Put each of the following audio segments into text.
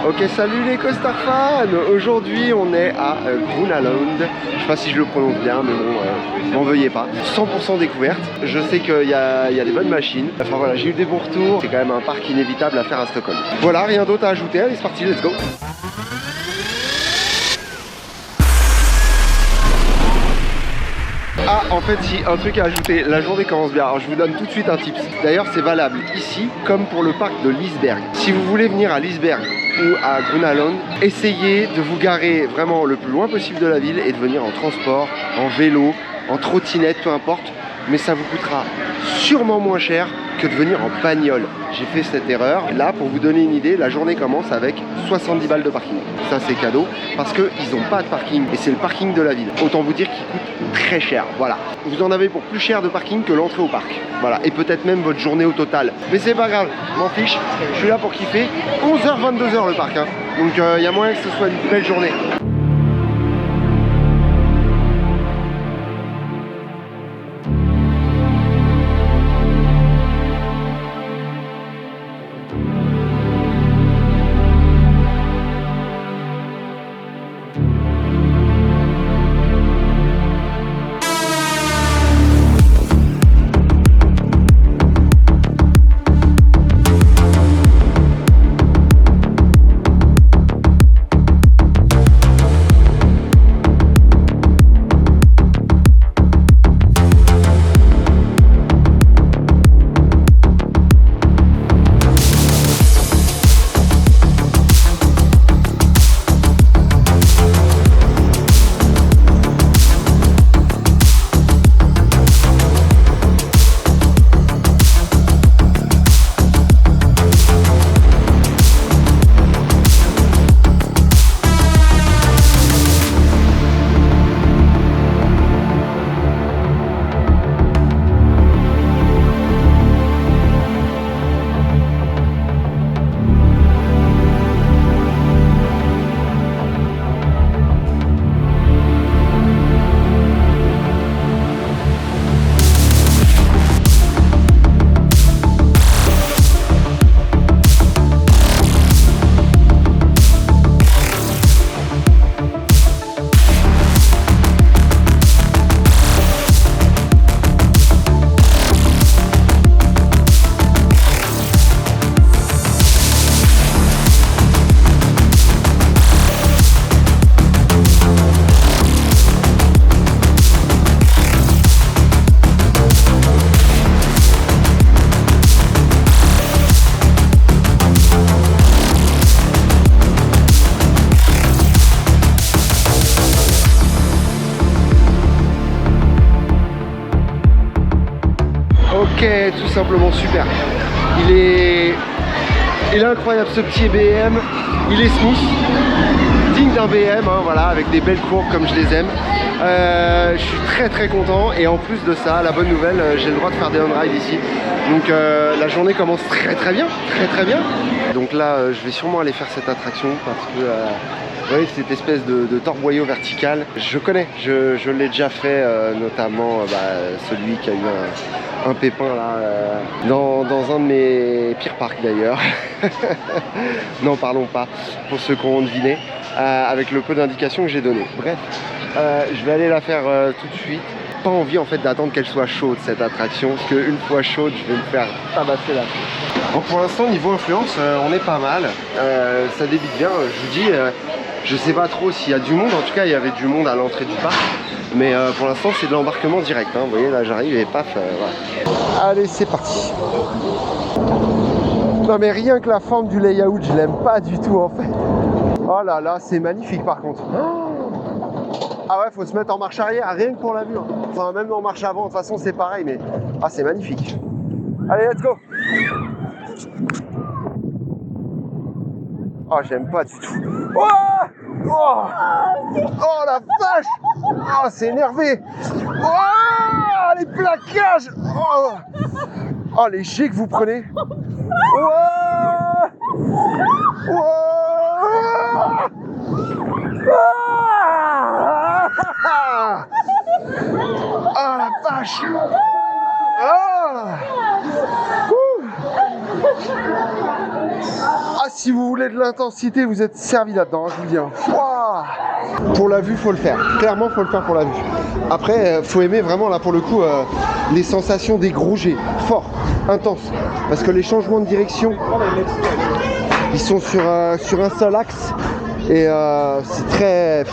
Ok, salut les Costard fans. Aujourd'hui on est à Grunaland. Je sais pas si je le prononce bien, mais bon, m'en veuillez pas. 100% découverte. Je sais qu'il y a des bonnes machines. Enfin voilà, j'ai eu des bons retours. C'est quand même un parc inévitable à faire à Stockholm. Voilà, rien d'autre à ajouter. Allez, c'est parti, let's go. Ah, en fait, si, un truc à ajouter, la journée commence bien. Alors, je vous donne tout de suite un tips. D'ailleurs, c'est valable ici comme pour le parc de Liseberg. Si vous voulez venir à Liseberg ou à Grunaland, essayez de vous garer vraiment le plus loin possible de la ville et de venir en transport, en vélo, en trottinette, peu importe. Mais ça vous coûtera sûrement moins cher que de venir en bagnole. J'ai fait cette erreur. Là, pour vous donner une idée, la journée commence avec 70 balles de parking. Ça, c'est cadeau parce qu'ils n'ont pas de parking et c'est le parking de la ville. Autant vous dire qu'il coûte très cher. Voilà. Vous en avez pour plus cher de parking que l'entrée au parc. Voilà. Et peut-être même votre journée au total. Mais c'est pas grave. M'en fiche. Je suis là pour kiffer. 11h, 22h le parc. Hein. Donc, il y a moyen que ce soit une belle journée. Ok, tout simplement super. Il est incroyable ce petit BM. Il est smooth, digne d'un BM, hein, voilà, avec des belles courbes comme je les aime. Je suis très content et en plus de ça, la bonne nouvelle, j'ai le droit de faire des on-ride ici. Donc la journée commence très bien, très bien. Donc là, je vais sûrement aller faire cette attraction parce que vous voyez, cette espèce de torboyau vertical, je connais, je l'ai déjà fait, notamment celui qui a eu un pépin là, dans un de mes pires parcs d'ailleurs. N'en parlons pas, pour ceux qui ont deviné, avec le peu d'indications que j'ai donné. Bref, je vais aller la faire tout de suite. Pas envie en fait d'attendre qu'elle soit chaude cette attraction, parce qu'une fois chaude, je vais me faire tabasser la tête. Donc pour l'instant, niveau influence, on est pas mal. Ça débite bien, je vous dis. Je sais pas trop s'il y a du monde, en tout cas il y avait du monde à l'entrée du parc. Mais pour l'instant c'est de l'embarquement direct, hein. Vous voyez là j'arrive et paf, voilà. Allez c'est parti. Non mais rien que la forme du layout je l'aime pas du tout en fait. Oh là là c'est magnifique par contre. Ah ouais faut se mettre en marche arrière rien que pour la vue. Enfin même en marche avant de toute façon c'est pareil mais ah c'est magnifique. Allez let's go. Oh j'aime pas du tout. Oh oh, oh la vache. Oh c'est énervé. Oh les plaquages. Oh, oh les jets que vous prenez. Oh, oh, oh la vache. Oh. Ah si vous voulez voulez de l'intensité, vous êtes servi là-dedans, je vous le dis. Hein. Pour la vue, faut le faire. Clairement, faut le faire pour la vue. Après, faut aimer vraiment, là, pour le coup, les sensations des gros jets. Fort, intense. Parce que les changements de direction, ils sont sur un seul axe. Et c'est très...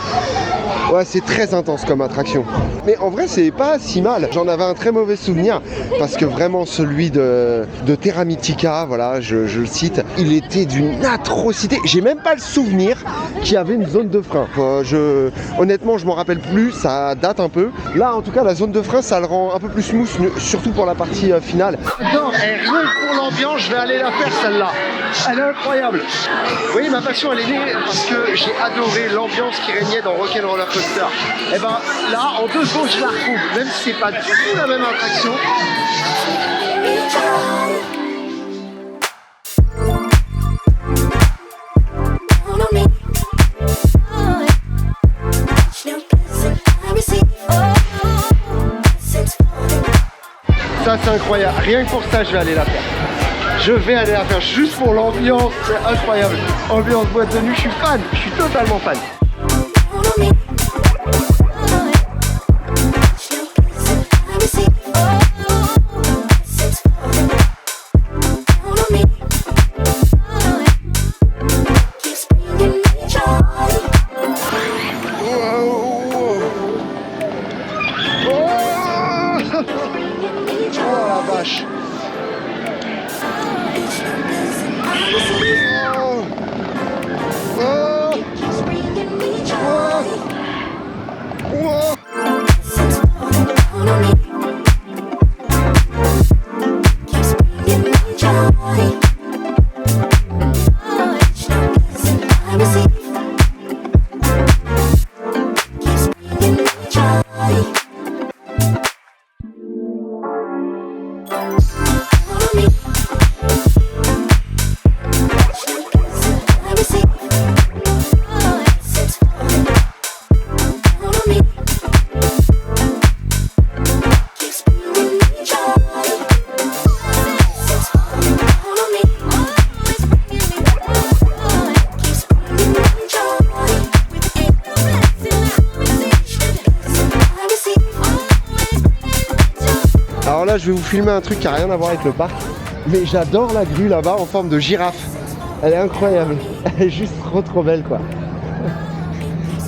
Ouais, c'est très intense comme attraction. Mais en vrai, c'est pas si mal. J'en avais un très mauvais souvenir parce que vraiment celui de Terra Mythica, voilà, je le cite, il était d'une atrocité. J'ai même pas le souvenir qu'il y avait une zone de frein. Honnêtement, je m'en rappelle plus, ça date un peu. Là, en tout cas, la zone de frein, ça le rend un peu plus smooth, surtout pour la partie finale. Non, rien que pour l'ambiance, je vais aller la faire celle-là. Elle est incroyable. Vous voyez, ma passion, elle est née parce que j'ai adoré l'ambiance qui régnait dans Rock'n'Roller Coaster. Et ben là, en 2 secondes, je la retrouve, même si c'est pas du tout la même attraction. Ça, c'est incroyable. Rien que pour ça, je vais aller la faire. Je vais aller la faire juste pour l'ambiance. C'est incroyable. Ambiance boîte de nuit, je suis fan. Je suis totalement fan. Alors là, je vais vous filmer un truc qui n'a rien à voir avec le parc. Mais j'adore la grue là-bas en forme de girafe. Elle est incroyable. Elle est juste trop belle, quoi.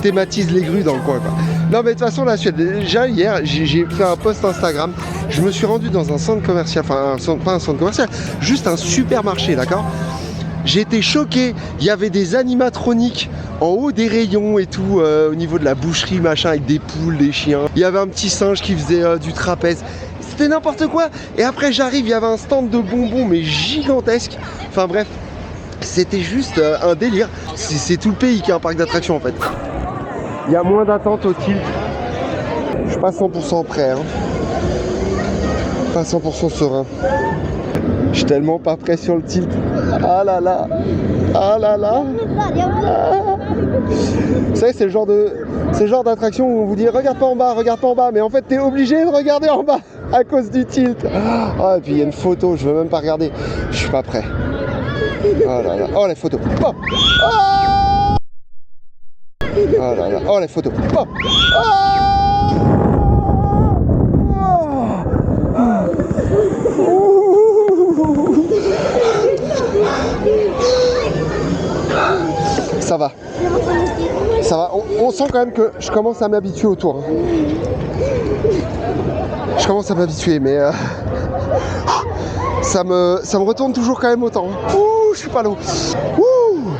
Thématise les grues dans le coin, quoi. Non, mais de toute façon, la Suède, déjà hier, j'ai fait un post Instagram. Je me suis rendu dans un centre commercial, enfin, pas un centre commercial, juste un supermarché, d'accord? J'ai été choqué, il y avait des animatroniques en haut des rayons et tout, au niveau de la boucherie, machin, avec des poules, des chiens. Il y avait un petit singe qui faisait du trapèze. C'était n'importe quoi. Et après j'arrive, il y avait un stand de bonbons, mais gigantesque. Enfin bref, c'était juste un délire. C'est tout le pays qui a un parc d'attractions en fait. Il y a moins d'attente au tilt. Je suis pas 100% prêt, hein. Pas 100% serein. Je suis tellement pas prêt sur le tilt. Ah là là. Ah là là. Ah. Vous savez, c'est le genre d'attraction où on vous dit regarde pas en bas, mais en fait t'es obligé de regarder en bas à cause du tilt. Ah, et puis il y a une photo, je veux même pas regarder. Je suis pas prêt. Oh là là. Oh les photos. Oh, oh, oh là là. Oh les photos. Oh, oh. Ça va. Ça va. On sent quand même que je commence à m'habituer au tour. Je commence à m'habituer, mais ça me retourne toujours quand même autant. Ouh, je suis pas lourd. Ouh,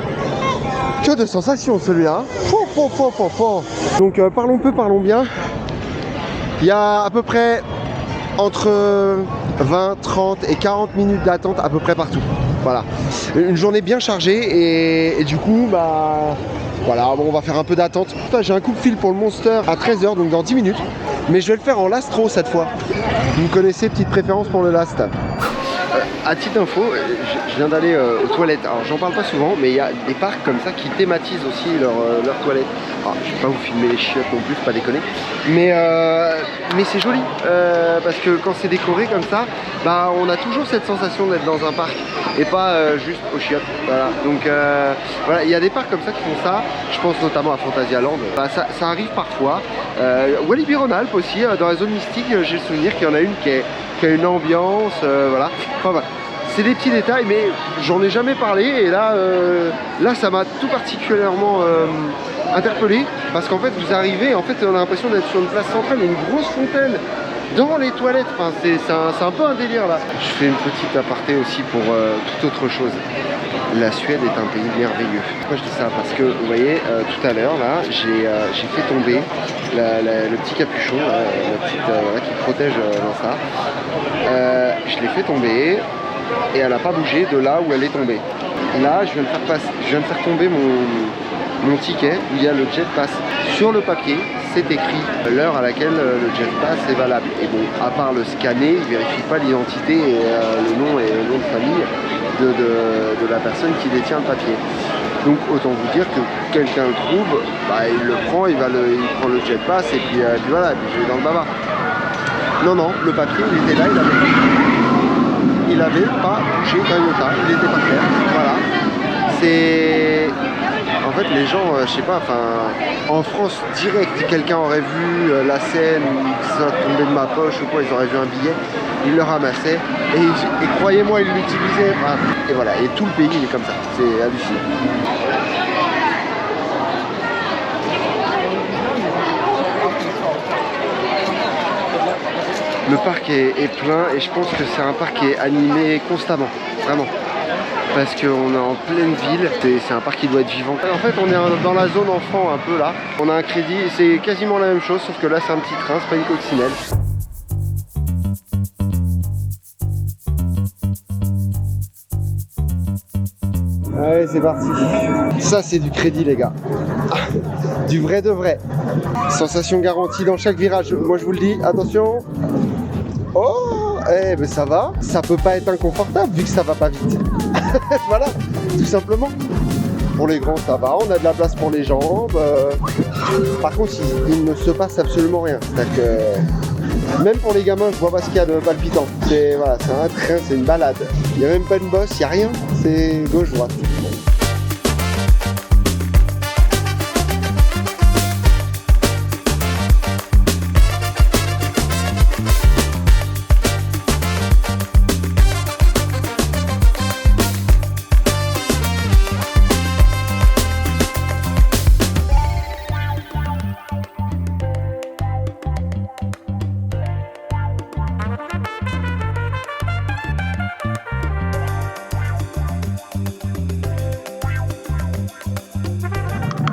que de sensations celui-là. Donc parlons peu, parlons bien. Il y a à peu près entre 20, 30 et 40 minutes d'attente à peu près partout. Voilà, une journée bien chargée et du coup, bah voilà, bon, on va faire un peu d'attente. J'ai un coup de fil pour le Monster à 13h, donc dans 10 minutes. Mais je vais le faire en Lastro cette fois. Vous me connaissez, petite préférence pour le Last. À titre info, Je viens d'aller aux toilettes. Alors j'en parle pas souvent, mais il y a des parcs comme ça qui thématisent aussi leurs toilettes. Alors, je vais pas vous filmer les chiottes non plus, faut pas déconner. Mais c'est joli parce que quand c'est décoré comme ça, bah, on a toujours cette sensation d'être dans un parc et pas juste aux chiottes. Voilà. Donc voilà, il y a des parcs comme ça qui font ça. Je pense notamment à Phantasialand. Bah, ça arrive parfois. Walibi Rhône-Alpes aussi, dans la zone mystique, j'ai le souvenir qu'il y en a une qui a une ambiance, voilà. Enfin voilà. C'est des petits détails, mais j'en ai jamais parlé et là, là ça m'a tout particulièrement interpellé parce qu'en fait vous arrivez, en fait on a l'impression d'être sur une place centrale, une grosse fontaine dans les toilettes. Enfin, c'est un peu un délire là. Je fais une petite aparté aussi pour toute autre chose. La Suède est un pays merveilleux. Pourquoi je dis ça? Parce que vous voyez, tout à l'heure là, j'ai fait tomber le petit capuchon, la petite, voilà, qui protège dans ça. Je l'ai fait tomber et elle n'a pas bougé de là où elle est tombée. Là, je viens de faire tomber mon ticket où il y a le jet pass. Sur le papier, c'est écrit l'heure à laquelle le jet pass est valable. Et bon, à part le scanner, il ne vérifie pas l'identité et le nom de famille de la personne qui détient le papier. Donc autant vous dire que quelqu'un le trouve, bah, il le prend, il prend le jet pass et puis voilà, puis je vais dans le baba. Non, non, le papier il était là, il avait pas bougé d'un iota, il était par terre. Voilà. C'est. En fait, les gens, je sais pas, enfin, en France, direct, quelqu'un aurait vu la scène où ça tombait de ma poche ou quoi, ils auraient vu un billet, ils le ramassaient et croyez-moi, ils l'utilisaient. Enfin, et voilà, et tout le pays il est comme ça, c'est hallucinant. Le parc est plein et je pense que c'est un parc qui est animé constamment, vraiment. Parce qu'on est en pleine ville, c'est un parc qui doit être vivant. En fait, on est dans la zone enfant un peu là. On a un crédit, c'est quasiment la même chose, sauf que là c'est un petit train, c'est pas une coccinelle. Allez, c'est parti. Ça, c'est du crédit, les gars. Du vrai de vrai. Sensation garantie dans chaque virage. Moi, je vous le dis, attention. Oh, eh ben ça va. Ça peut pas être inconfortable vu que ça va pas vite. Voilà, tout simplement. Pour les grands, ça va. On a de la place pour les jambes. Par contre, il ne se passe absolument rien. C'est-à-dire que même pour les gamins, je vois pas ce qu'il y a de palpitant. C'est voilà, un train, c'est une balade. Il n'y a même pas une bosse, il n'y a rien. C'est gauche-droite.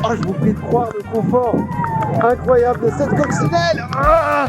Oh, je vous prie de croire le confort incroyable de cette coccinelle. Ah,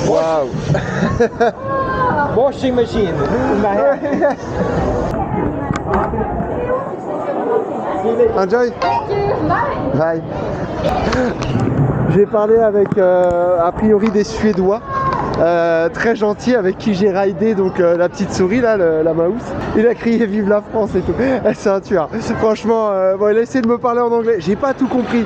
wow. Washing machine in my hand. Enjoy. Bye. J'ai parlé avec a priori des Suédois très gentil avec qui j'ai raidé donc la petite souris là, la mouse. Il a crié vive la France et tout. C'est un tueur. Franchement, bon, il a essayé de me parler en anglais. J'ai pas tout compris,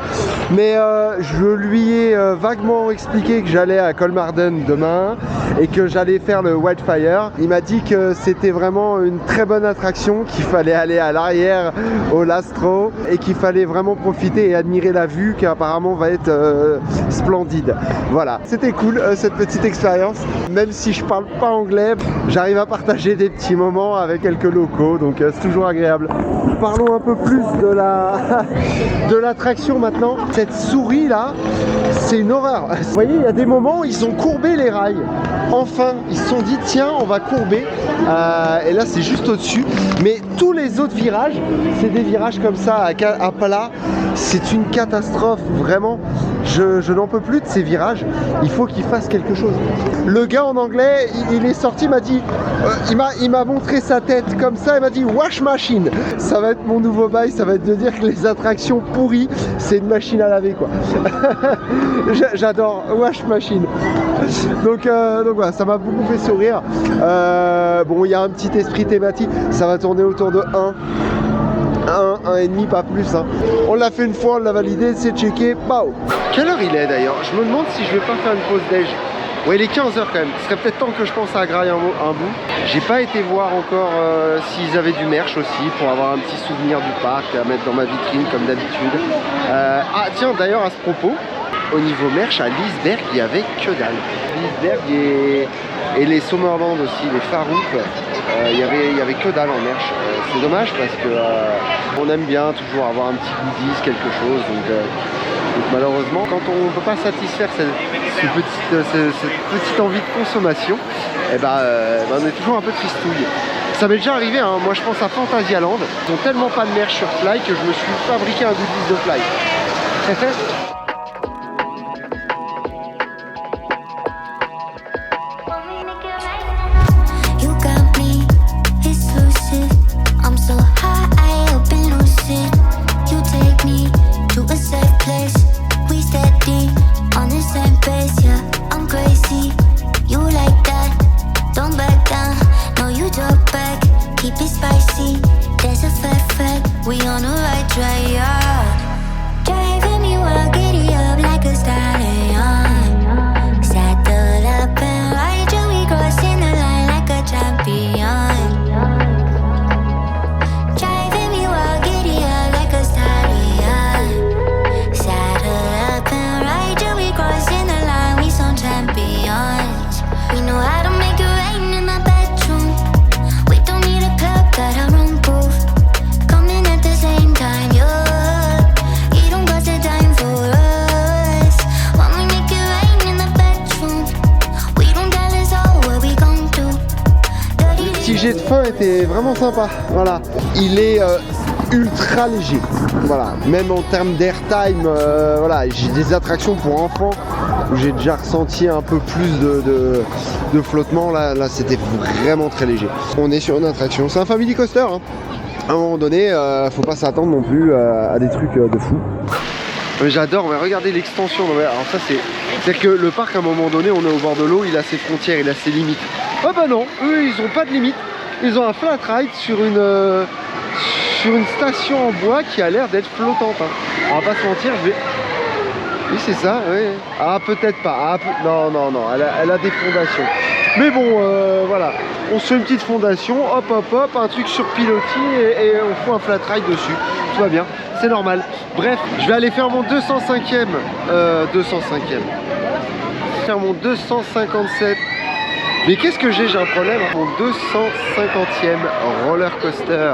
mais je lui ai vaguement expliqué que j'allais à Kolmarden demain et que j'allais faire le Wildfire. Il m'a dit que c'était vraiment une très bonne attraction, qu'il fallait aller à l'arrière au Lastro et qu'il fallait vraiment profiter et admirer la vue qui apparemment va être splendide. Voilà, c'était cool cette petite expérience. Même si je parle pas anglais, j'arrive à partager des petits moments avec quelques locaux, donc c'est toujours agréable. Parlons un peu plus de l'attraction maintenant. Cette souris là, c'est une horreur. Vous voyez, il y a des moments où ils ont courbé les rails. Enfin, ils se sont dit tiens, on va courber. Et là, c'est juste au-dessus. Mais tous les autres virages, c'est des virages comme ça à plat. C'est une catastrophe, vraiment. Je n'en peux plus de ces virages. Il faut qu'ils fassent quelque chose. Le gars en anglais, il est sorti, m'a dit, il m'a montré sa tête comme ça, il m'a dit wash machine. Ça va être mon nouveau bail, ça va être de dire que les attractions pourries, c'est une machine à laver quoi. J'adore wash machine. Donc voilà, ça m'a beaucoup fait sourire. Bon, il y a un petit esprit thématique, ça va tourner autour de 1,5, pas plus hein. On l'a fait une fois, on l'a validé, c'est checké, bao. Quelle heure il est d'ailleurs? Je me demande si je vais pas faire une pause déj. Ouais, il est 15h quand même, ce serait peut-être temps que je pense à grailler un bout. J'ai pas été voir encore s'ils avaient du merch aussi, pour avoir un petit souvenir du parc à mettre dans ma vitrine comme d'habitude. Ah tiens, d'ailleurs à ce propos, au niveau merch, à Liseberg, il y avait que dalle. Liseberg et les Sommerland aussi, les Farouk, il y avait que dalle en merch. C'est dommage parce que on aime bien toujours avoir un petit goodies, quelque chose. Donc malheureusement, quand on ne peut pas satisfaire cette petite envie de consommation, eh ben, on est toujours un peu tristouille. Ça m'est déjà arrivé, hein. Moi je pense à Fantasyland. Ils ont tellement pas de merch sur Fly que je me suis fabriqué un goodies de Fly. Jet de fin était vraiment sympa, voilà. Il est ultra léger, voilà. Même en termes d'airtime, voilà. J'ai des attractions pour enfants où j'ai déjà ressenti un peu plus de flottement. Là c'était vraiment très léger. On est sur une attraction, c'est un family coaster, hein. À un moment donné, faut pas s'attendre non plus à des trucs de fou. J'adore, mais regardez l'extension. Alors ça c'est que le parc à un moment donné, on est au bord de l'eau, il a ses frontières, il a ses limites. Oh bah non, eux ils ont pas de limite. Ils ont un flat ride sur une station en bois qui a l'air d'être flottante. Hein. On va pas se mentir, oui c'est ça, oui. Ah peut-être pas, non, elle a des fondations. Mais bon, voilà, on se fait une petite fondation, hop, un truc sur pilotis et on fout un flat ride dessus. Tout va bien, c'est normal. Bref, je vais aller faire mon 205e. Faire mon 257. Mais qu'est-ce que j'ai un problème, mon 250e roller coaster.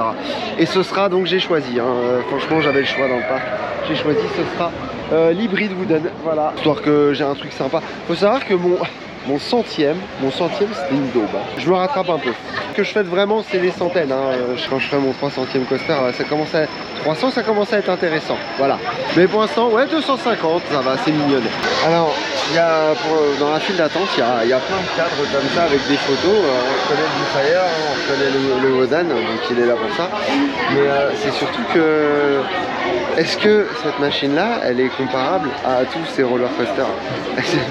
Et ce sera donc, j'ai choisi, hein, franchement j'avais le choix dans le parc. J'ai choisi, ce sera l'hybride Wooden, voilà. Histoire que j'ai un truc sympa. Faut savoir que mon centième c'était une daube. Je me rattrape un peu. Ce que je fête vraiment, c'est les centaines. Hein. Quand je ferai mon 300e coaster, 300, ça commence à être intéressant. Voilà. Mais pour l'instant, ouais, 250, ça va, c'est mignonne. Alors, Dans la file d'attente, il y a plein de cadres comme ça avec des photos. On reconnaît le Fire, on reconnaît le Wodan, donc il est là pour ça. Mais c'est surtout que, est-ce que cette machine-là, elle est comparable à tous ces roller coasters?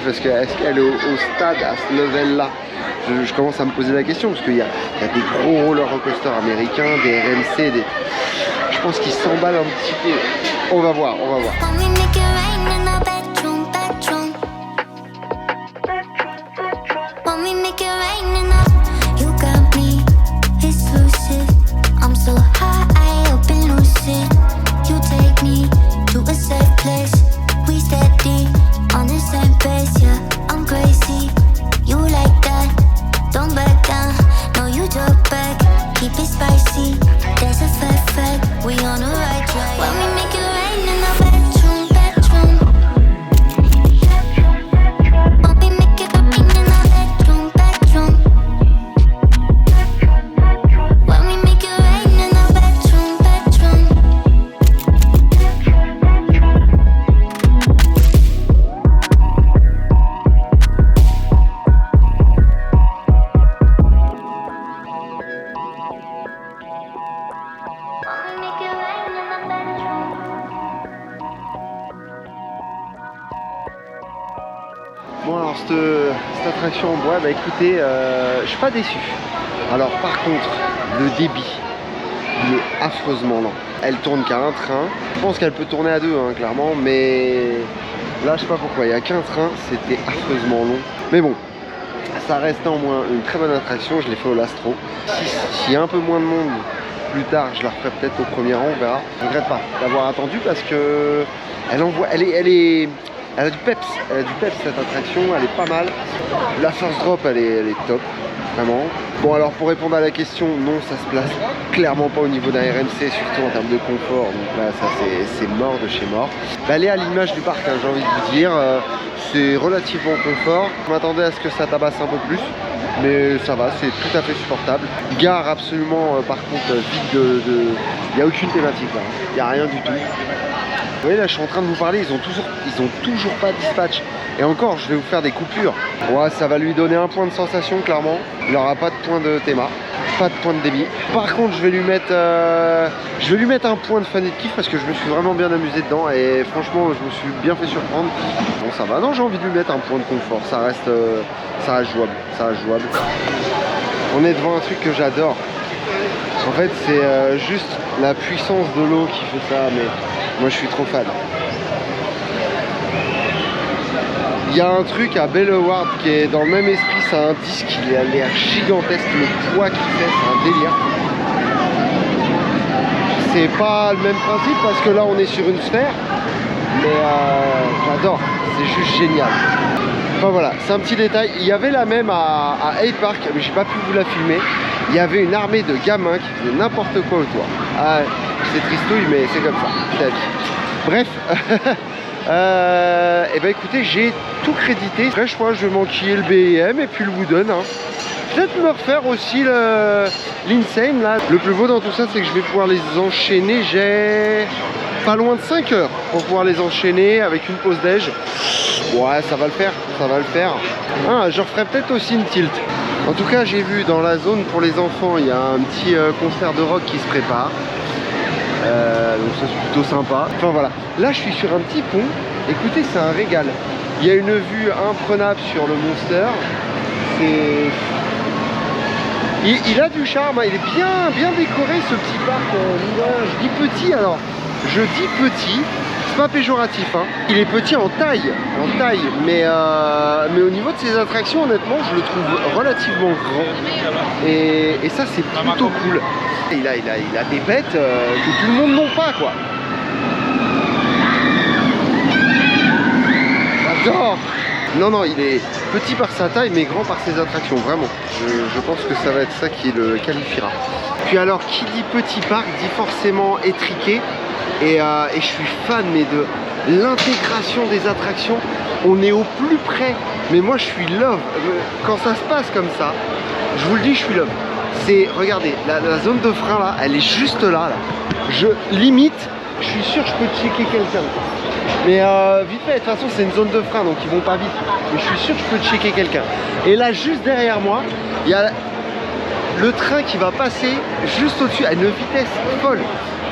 Parce que est-ce qu'elle est au stade, à ce level-là? Je commence à me poser la question, parce qu'il y a des gros roller coasters américains, des RMC, je pense qu'ils s'emballent un petit peu. On va voir, on va voir. Bon alors cette attraction en bois, bah écoutez, je suis pas déçu. Alors par contre, le débit, il est affreusement lent. Elle tourne qu'à un train. Je pense qu'elle peut tourner à deux, hein, clairement, mais là je sais pas pourquoi, il n'y a qu'un train, c'était affreusement long. Mais bon, ça reste néanmoins une très bonne attraction, je l'ai fait au Lastro. S'il y a un peu moins de monde plus tard, je la referai peut-être au premier rang, on verra. Je regrette pas d'avoir attendu parce que elle a du peps, cette attraction, elle est pas mal. La first drop, elle est top, vraiment. Bon alors pour répondre à la question, non, ça se place clairement pas au niveau d'un RMC, surtout en termes de confort. Donc là, ça c'est mort de chez mort. Elle est à l'image du parc, hein, j'ai envie de vous dire. C'est relativement confort. Je m'attendais à ce que ça tabasse un peu plus, mais ça va, c'est tout à fait supportable. Gare absolument, par contre, vide il n'y a aucune thématique là, il n'y a rien du tout. Vous voyez là, je suis en train de vous parler, ils ont toujours pas de dispatch. Et encore, je vais vous faire des coupures. Ouais, ça va lui donner un point de sensation, clairement. Il n'aura pas de point de théma, pas de point de débit. Par contre, je vais lui mettre un point de fan et de kiff parce que je me suis vraiment bien amusé dedans. Et franchement, je me suis bien fait surprendre. Bon, ça va. Non, j'ai envie de lui mettre un point de confort. Ça reste jouable. On est devant un truc que j'adore. En fait, c'est juste la puissance de l'eau qui fait ça, mais moi je suis trop fan. Il y a un truc à Belleward qui est dans le même esprit, c'est un disque, il a l'air gigantesque, le poids qu'il fait, c'est un délire. C'est pas le même principe parce que là on est sur une sphère, mais j'adore, c'est juste génial. Enfin voilà, c'est un petit détail. Il y avait la même à Hyde Park, mais j'ai pas pu vous la filmer. Il y avait une armée de gamins qui faisaient n'importe quoi autour. Ah, c'est tristouille, mais c'est comme ça, c'est la vie. Bref, et ben écoutez, j'ai tout crédité. Après, je crois que je vais m'enquiller le BM et puis le Wooden. Hein. Peut-être me refaire aussi l'Insane là. Le plus beau dans tout ça, c'est que je vais pouvoir les enchaîner. J'ai pas loin de 5 heures pour pouvoir les enchaîner avec une pause déj. Ouais, ça va le faire, ça va le faire. Ah, je referai peut-être aussi une tilt. En tout cas, j'ai vu dans la zone pour les enfants, il y a un petit concert de rock qui se prépare. Donc ça c'est plutôt sympa. Enfin voilà, là je suis sur un petit pont. Écoutez, c'est un régal. Il y a une vue imprenable sur le Monster. Il a du charme, hein. Il est bien décoré ce petit parc. Je dis petit, alors je dis petit. C'est pas péjoratif, hein. Il est petit en taille, mais au niveau de ses attractions, honnêtement, je le trouve relativement grand. Et ça, c'est plutôt cool. Il a des bêtes que tout le monde n'a pas, quoi. J'adore. Non, il est petit par sa taille, mais grand par ses attractions, vraiment. Je pense que ça va être ça qui le qualifiera. Puis alors, qui dit petit parc, dit forcément étriqué. Et je suis fan mais de l'intégration des attractions. On est au plus près. Mais moi je suis love. Quand ça se passe comme ça, je vous le dis, je suis love. C'est, regardez, la zone de frein là, elle est juste là. Je limite, je suis sûr que je peux checker quelqu'un. Mais vite fait, de toute façon c'est une zone de frein donc ils vont pas vite. Mais je suis sûr que je peux checker quelqu'un. Et là juste derrière moi, il y a le train qui va passer juste au-dessus à une vitesse folle.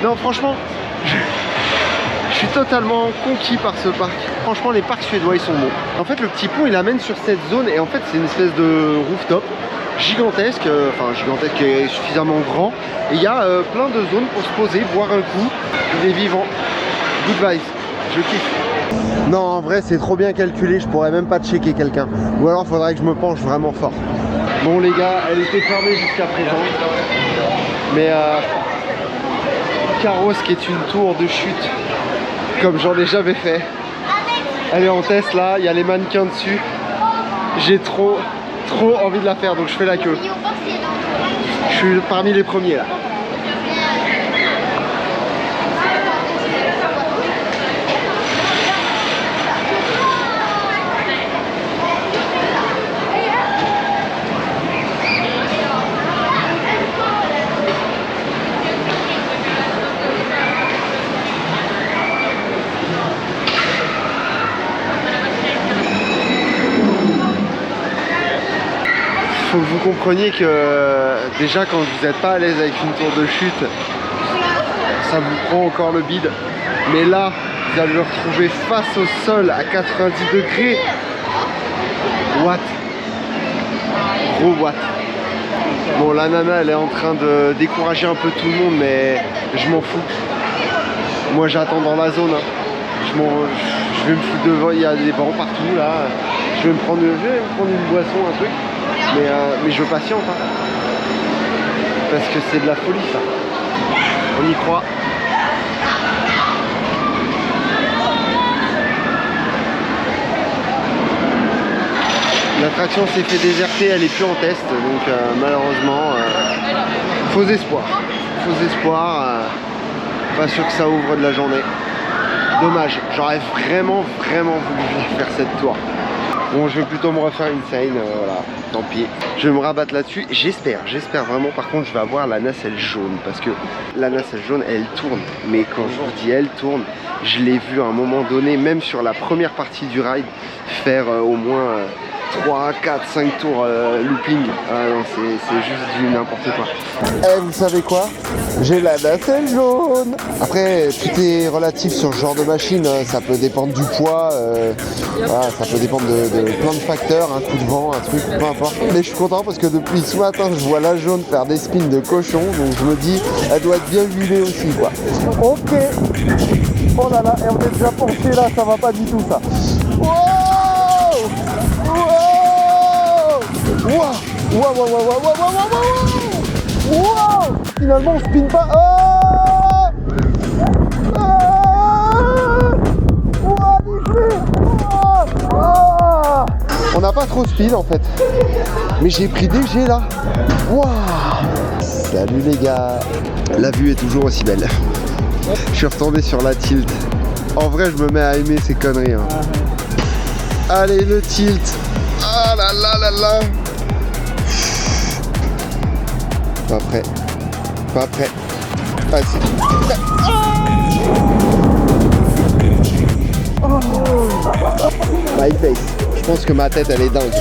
Non franchement, je suis totalement conquis par ce parc. Franchement les parcs suédois ils sont bons. En fait le petit pont il amène sur cette zone et en fait c'est une espèce de rooftop gigantesque, gigantesque et suffisamment grand. Et il y a plein de zones pour se poser, boire un coup. Il est vivant. Good vibes. Je kiffe. Non, en vrai, c'est trop bien calculé. Je pourrais même pas checker quelqu'un. Ou alors, faudrait que je me penche vraiment fort. Bon, les gars, elle était fermée jusqu'à présent. Mais Carros, qui est une tour de chute, comme j'en ai jamais fait. Elle est en test là. Il y a les mannequins dessus. J'ai trop envie de la faire, donc je fais la queue. Je suis parmi les premiers là. Faut que vous compreniez que déjà quand vous n'êtes pas à l'aise avec une tour de chute, ça vous prend encore le bide. Mais là, vous allez le retrouver face au sol à 90 degrés. What? Gros what? Bon, la nana, elle est en train de décourager un peu tout le monde, mais je m'en fous. Moi, j'attends dans la zone. Hein. Je vais me foutre devant, il y a des bancs partout là. Je vais me prendre une boisson, un truc. Mais je patiente hein. Parce que c'est de la folie ça. On y croit. L'attraction s'est fait déserter, elle est plus en test, donc malheureusement faux espoir. Pas sûr que ça ouvre de la journée. Dommage, j'aurais vraiment voulu faire cette tour. Bon, je vais plutôt me refaire une scène, voilà, tant pis. Je vais me rabattre là-dessus, j'espère vraiment. Par contre, je vais avoir la nacelle jaune, parce que la nacelle jaune, elle tourne. Mais quand je vous dis elle tourne, je l'ai vu à un moment donné, même sur la première partie du ride, faire au moins 3, 4, 5 tours looping. Ah non, c'est juste du n'importe quoi. Eh, vous savez quoi? J'ai la nacelle jaune. Après, tout est relatif sur ce genre de machine. Ça peut dépendre du poids. Voilà, ça peut dépendre de plein de facteurs. Un coup de vent, un truc, peu importe. Mais je suis content parce que depuis ce matin, je vois la jaune faire des spins de cochon. Donc je me dis, elle doit être bien huilée aussi, quoi. Ok. Oh là là, et on est déjà penché là, ça va pas du tout ça. Wow! Wow! Wow! Finalement on spin pas. On n'a pas trop spin en fait. Mais j'ai pris des jets là. Wow! Salut les gars. La vue est toujours aussi belle. Je suis retombé sur la tilt. En vrai je me mets à aimer ces conneries hein. Allez le tilt. Ah là là là là. Pas prêt. Vas-y. My face. Je pense que ma tête elle est dingue.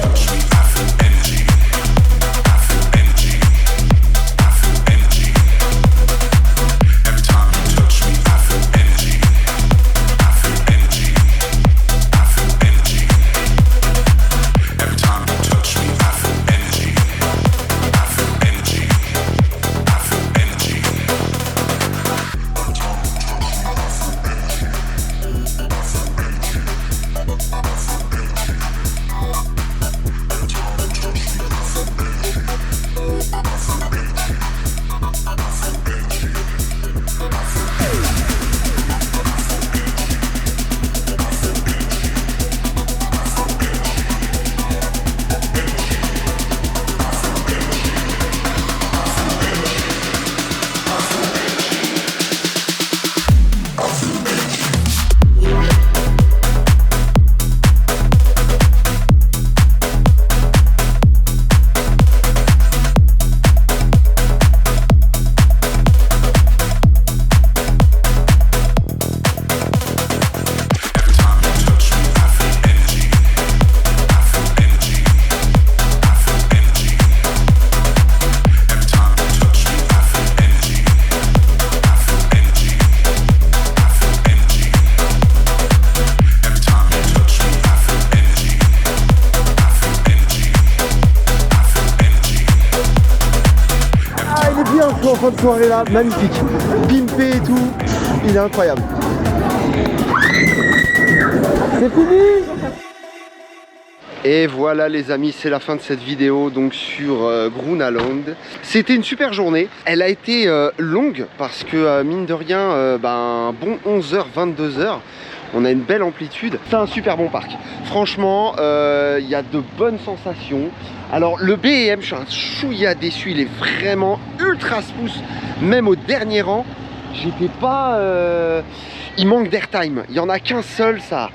fin de soirée là, magnifique. Pimpé et tout, il est incroyable. C'est fini! Et voilà les amis, c'est la fin de cette vidéo donc sur Grunaland. C'était une super journée. Elle a été longue parce que mine de rien, bon 11h, 22h. On a une belle amplitude. C'est un super bon parc. Franchement, il y a de bonnes sensations. Alors le BM, je suis un chouïa déçu. Il est vraiment ultra smooth. Même au dernier rang, j'étais pas... Il manque d'airtime. Il n'y en a qu'un seul, ça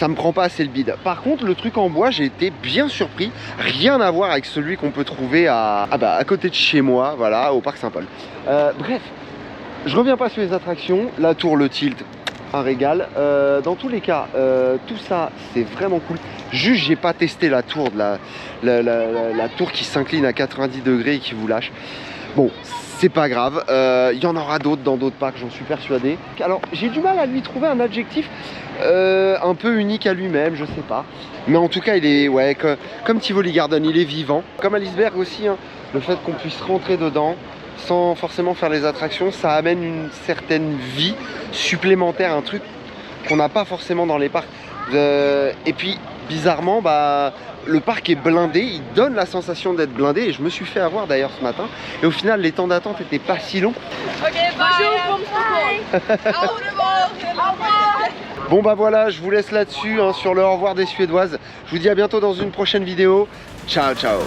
me prend pas assez le bide. Par contre, le truc en bois, j'ai été bien surpris. Rien à voir avec celui qu'on peut trouver à côté de chez moi, voilà, au parc Saint-Paul. Bref, je reviens pas sur les attractions. La tour, le tilt, un régal. Dans tous les cas, tout ça, c'est vraiment cool. Juste, j'ai pas testé la tour, la tour qui s'incline à 90 degrés et qui vous lâche. Bon, c'est pas grave, il y en aura d'autres dans d'autres parcs, j'en suis persuadé. Alors, j'ai du mal à lui trouver un adjectif un peu unique à lui-même, je sais pas. Mais en tout cas, il est, ouais, comme Tivoli Garden, il est vivant. Comme Aliceberg aussi, hein, le fait qu'on puisse rentrer dedans sans forcément faire les attractions, ça amène une certaine vie supplémentaire, un truc qu'on n'a pas forcément dans les parcs. Et puis, bizarrement, le parc est blindé, il donne la sensation d'être blindé et je me suis fait avoir d'ailleurs ce matin. Et au final, les temps d'attente n'étaient pas si longs. Ok, bonjour. Bon bah voilà, je vous laisse là-dessus hein, sur le au revoir des Suédoises. Je vous dis à bientôt dans une prochaine vidéo. Ciao, ciao.